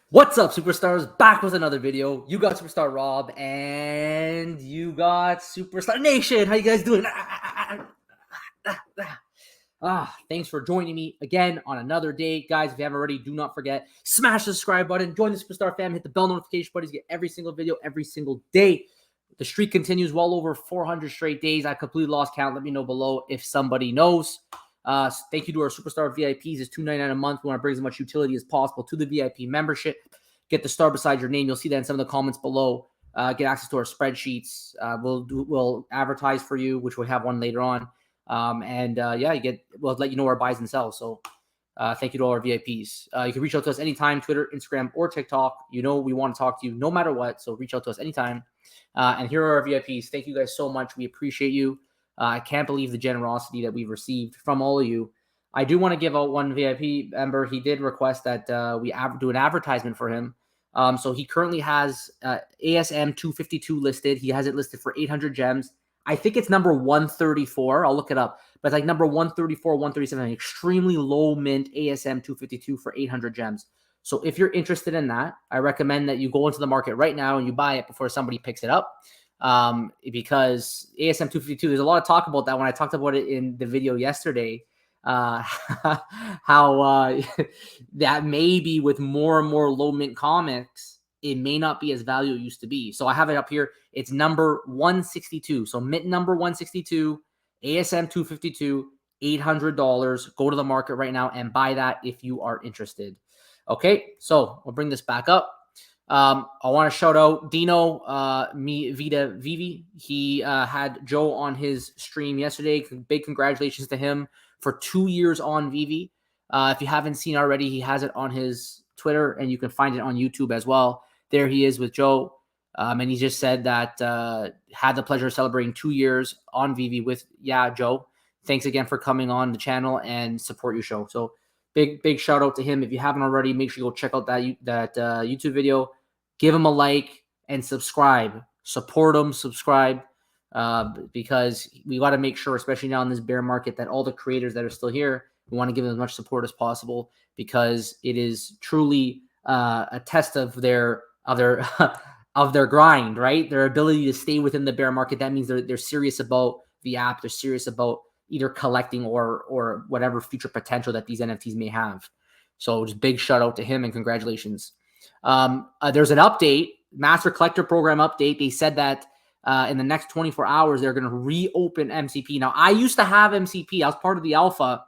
What's up, superstars? Back with another video. You got Superstar Rob, and you got Superstar Nation. How you guys doing? Thanks for joining me again on another day. Guys, if you haven't already, do not forget, smash the subscribe button, join the Superstar fam, hit the bell notification button to get every single video every single day. The streak continues well over 400 straight days. I completely lost count. Let me know below if somebody knows. Thank you to our Superstar VIPs. It's $2.99 a month. We want to bring as much utility as possible to the VIP membership. Get the star beside your name. You'll see that in some of the comments below. Get access to our spreadsheets. We'll advertise for you, which we'll have one later on. We'll let you know our buys and sells. So thank you to all our VIPs. You can reach out to us anytime, Twitter, Instagram, or TikTok. You know we want to talk to you no matter what. So reach out to us anytime. And here are our VIPs. Thank you guys so much. We appreciate you. I can't believe the generosity that we've received from all of you. I do want to give out one VIP member. He did request that we do an advertisement for him. So he currently has ASM 252 listed. He has it listed for 800 gems. I think it's number 134. I'll look it up. But it's like number 134, 137, an extremely low mint ASM 252 for 800 gems. So if you're interested in that, I recommend that you go into the market right now and you buy it before somebody picks it up. Because ASM 252, there's a lot of talk about that when I talked about it in the video yesterday. How that maybe with more and more low mint comics, it may not be as valuable it used to be. So I have it up here. It's number 162. So mint number 162, ASM 252, $800. Go to the market right now and buy that if you are interested. Okay, so we'll bring this back up. I want to shout out Dino, Veve. He had Joe on his stream yesterday. Big congratulations to him for 2 years on Veve. If you haven't seen already, he has it on his Twitter, and you can find it on YouTube as well. There he is with Joe. And he just said that had the pleasure of celebrating 2 years on Veve with Joe. Thanks again for coming on the channel and support your show. So big shout out to him. If you haven't already, make sure you go check out that YouTube video. Give him a like and subscribe. Support him, subscribe, because we got to make sure, especially now in this bear market, that all the creators that are still here, we want to give them as much support as possible, because it is truly a test of their grind, right? Their ability to stay within the bear market. That means they're serious about the app. They're serious about either collecting or whatever future potential that these NFTs may have. So just big shout out to him and congratulations. There's an update, Master Collector Program update. They said that in the next 24 hours, they're going to reopen MCP. Now, I used to have MCP. I was part of the alpha.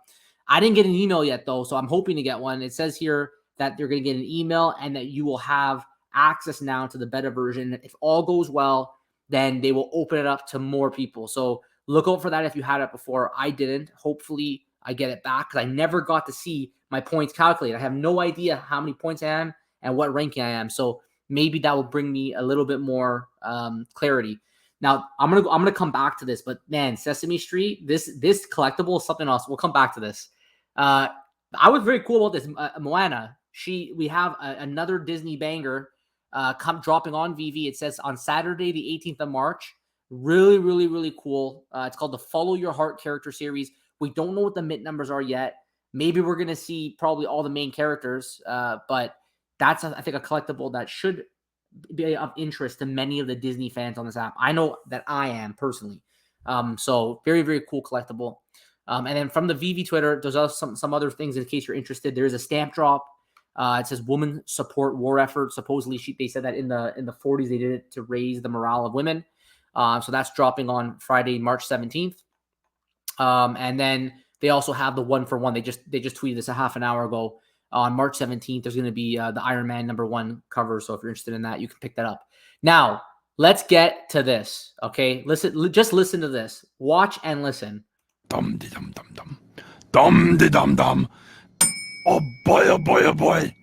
I didn't get an email yet, though, so I'm hoping to get one. It says here that they're going to get an email and that you will have access now to the beta version. If all goes well, then they will open it up to more people. So look out for that if you had it before. I didn't. Hopefully, I get it back, because I never got to see my points calculated. I have no idea how many points I am and what ranking I am. So maybe that will bring me a little bit more clarity. Now, I'm gonna come back to this, but man, Sesame Street, this collectible is something else. We'll come back to this. I was very cool about this. Moana, we have another Disney banger dropping on Veve. It says on Saturday, the 18th of March. Really, really, really cool. It's called the Follow Your Heart character series. We don't know what the mint numbers are yet. Maybe we're gonna see probably all the main characters, but that's, I think, a collectible that should be of interest to many of the Disney fans on this app. I know that I am personally. So very, very cool collectible. And then from the Veve Twitter, there's also some other things in case you're interested. There is a stamp drop. It says "Women Support War Effort." Supposedly, they said that in the 40s they did it to raise the morale of women. So that's dropping on Friday, March 17th. And then they also have the 1-for-1. They just tweeted this a half an hour ago. On March 17th, there's going to be the Iron Man #1 cover. So if you're interested in that, you can pick that up. Now, let's get to this. Okay, just listen to this. Watch and listen. Dum de dum dum dum. Dum de dum dum. Oh boy, oh boy, oh boy.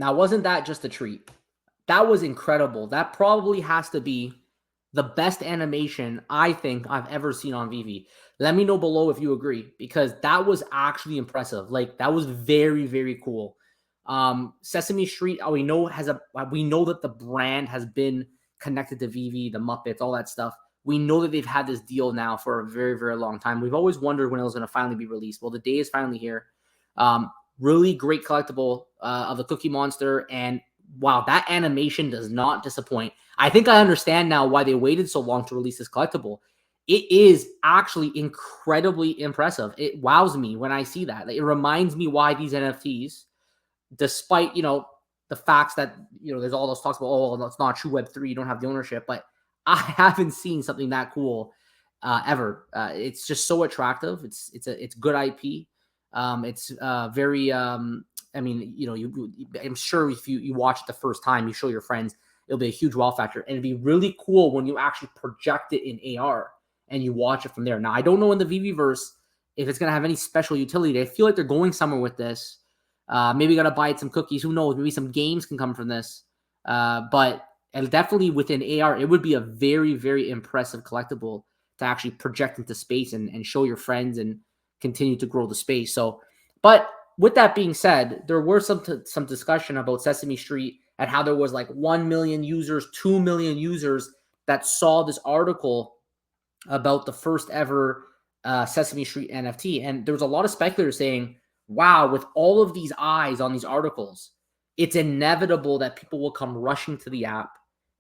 Now, wasn't that just a treat? That was incredible. That probably has to be the best animation I think I've ever seen on Veve. Let me know below if you agree, because that was actually impressive. Like, that was very, very cool. Sesame Street, we know that the brand has been connected to Veve, the Muppets, all that stuff. We know that they've had this deal now for a very, very long time. We've always wondered when it was going to finally be released. Well, the day is finally here. Really great collectible of the Cookie Monster, and wow, that animation does not disappoint. I think I understand now why they waited so long to release this collectible. It is actually incredibly impressive. It wows me when I see that. It reminds me why these NFTs, despite, the facts that, there's all those talks about, oh, it's not true Web3, you don't have the ownership, but I haven't seen something that cool ever. It's just so attractive. It's good IP. It's very, I mean, I'm sure if you watch it the first time, you show your friends, it'll be a huge wow factor. And it'd be really cool when you actually project it in AR and you watch it from there. Now, I don't know in the Veveverse if it's going to have any special utility. I feel like they're going somewhere with this. Maybe got to buy it some cookies. Who knows? Maybe some games can come from this. But definitely within AR, it would be a very, very impressive collectible to actually project into space and show your friends and continue to grow the space. So, but with that being said, there were some discussion about Sesame Street and how there was like 1 million users, 2 million users that saw this article about the first ever Sesame Street NFT. And there was a lot of speculators saying, wow, with all of these eyes on these articles, it's inevitable that people will come rushing to the app,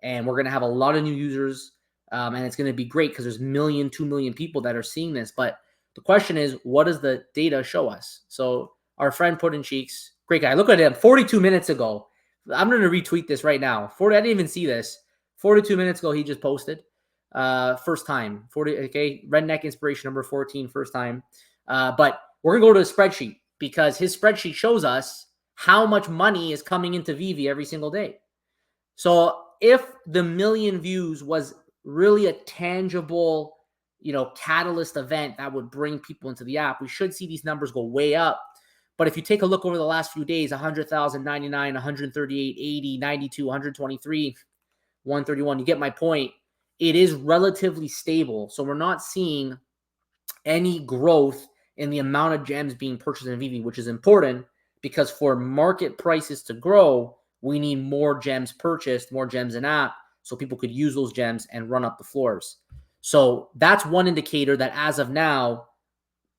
and we're going to have a lot of new users, and it's going to be great because there's 2 million people that are seeing this. But the question is, what does the data show us? So our friend Puddin Cheeks, great guy. Look at him, 42 minutes ago. I'm going to retweet this right now. I didn't even see this. 42 minutes ago, he just posted. First time. 40. Okay, Redneck Inspiration number 14, first time. But we're going to go to a spreadsheet because his spreadsheet shows us how much money is coming into Veve every single day. So if the million views was really a tangible, catalyst event that would bring people into the app, we should see these numbers go way up. But if you take a look over the last few days, 100,000, 99, 138, 80, 92, 123, 131, you get my point. It is relatively stable. So we're not seeing any growth in the amount of gems being purchased in Veve, which is important because for market prices to grow, we need more gems purchased, more gems in app, so people could use those gems and run up the floors. So that's one indicator that as of now,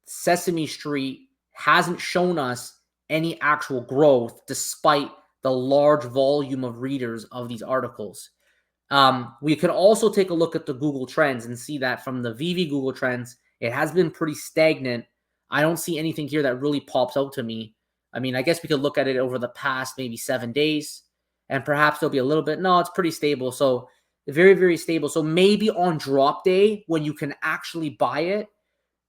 Sesame Street hasn't shown us any actual growth despite the large volume of readers of these articles. We could also take a look at the Google Trends and see that from the Veve Google Trends, it has been pretty stagnant. I don't see anything here that really pops out to me. I mean, I guess we could look at it over the past maybe 7 days, and perhaps there'll be a little bit. No, it's pretty stable. So very, very stable. So maybe on drop day, when you can actually buy it,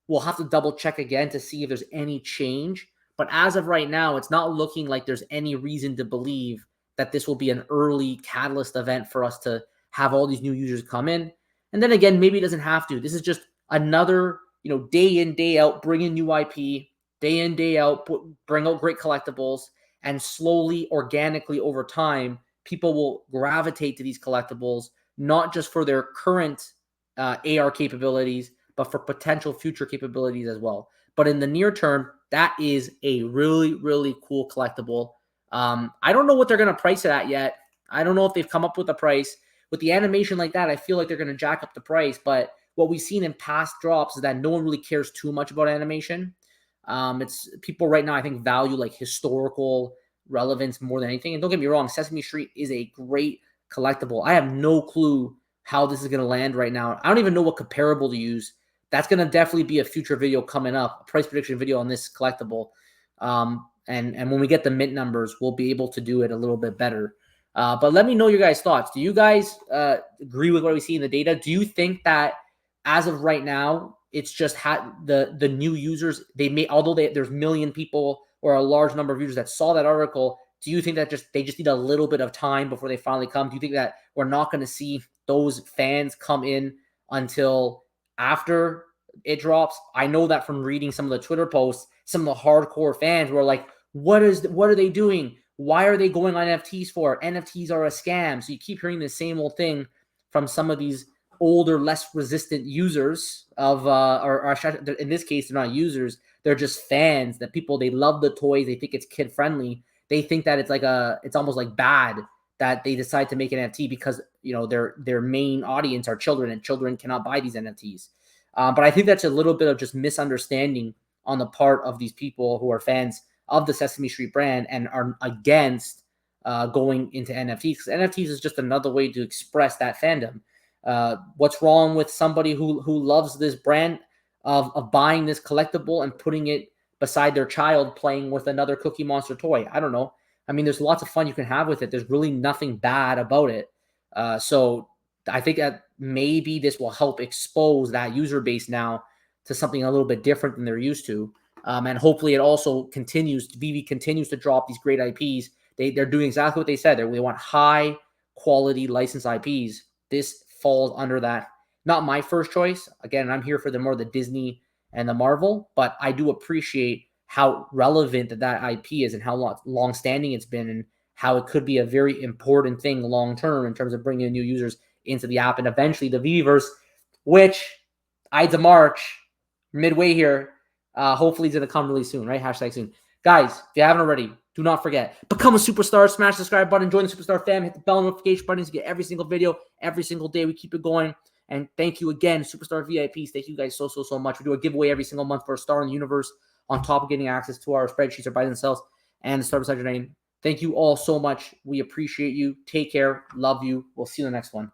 we'll have to double check again to see if there's any change. But as of right now, it's not looking like there's any reason to believe that this will be an early catalyst event for us to have all these new users come in. And then again, maybe it doesn't have to. This is just another, day in, day out, bring in new IP, day in, day out, bring out great collectibles, and slowly, organically over time, people will gravitate to these collectibles, not just for their current AR capabilities, but for potential future capabilities as well. But in the near term, that is a really, really cool collectible. I don't know what they're going to price it at yet. I don't know if they've come up with a price. With the animation like that, I feel like they're going to jack up the price. But what we've seen in past drops is that no one really cares too much about animation. It's people right now, I think, value like historical relevance more than anything. And don't get me wrong, Sesame Street is a great collectible. I have no clue how this is going to land right now. I don't even know what comparable to use. That's going to definitely be a future video coming up, a price prediction video on this collectible. And when we get the mint numbers, we'll be able to do it a little bit better. But let me know your guys' thoughts. Do you guys agree with what we see in the data? Do you think that as of right now, it's just the new users, although there's million people or a large number of users that saw that article, do you think that they just need a little bit of time before they finally come? Do you think that we're not going to see those fans come in until after it drops? I know that from reading some of the Twitter posts, some of the hardcore fans were like, what are they doing? Why are they going on NFTs for? NFTs are a scam. So you keep hearing the same old thing from some of these older, less resistant users of, or in this case, they're not users. They're just fans. That people, they love the toys. They think it's kid friendly. They think that it's almost like bad that they decide to make an NFT because, you know, their main audience are children, and children cannot buy these NFTs. But I think that's a little bit of just misunderstanding on the part of these people who are fans of the Sesame Street brand and are against going into NFTs, because NFTs is just another way to express that fandom. What's wrong with somebody who loves this brand of buying this collectible and putting it beside their child playing with another Cookie Monster toy? I don't know. I mean, there's lots of fun you can have with it. There's really nothing bad about it. So I think that maybe this will help expose that user base now to something a little bit different than they're used to. And hopefully it also continues. Veve continues to drop these great IPs. They're doing exactly what they said. They want high quality licensed IPs. This falls under that. Not my first choice. Again, I'm here for the Disney and the Marvel, but I do appreciate how relevant that IP is and how long standing it's been, and how it could be a very important thing long term in terms of bringing in new users into the app, and eventually the Veveverse, which Ides of March, midway here, hopefully is going to come really soon, right? Hashtag soon. Guys, if you haven't already, do not forget, become a superstar, smash the subscribe button, join the superstar fam, hit the bell notification buttons to get every single video, every single day. We keep it going. And thank you again, Superstar VIPs. Thank you guys so much. We do a giveaway every single month for a star in the universe, on top of getting access to our spreadsheets or by themselves and the star beside your name. Thank you all so much. We appreciate you. Take care. Love you. We'll see you in the next one.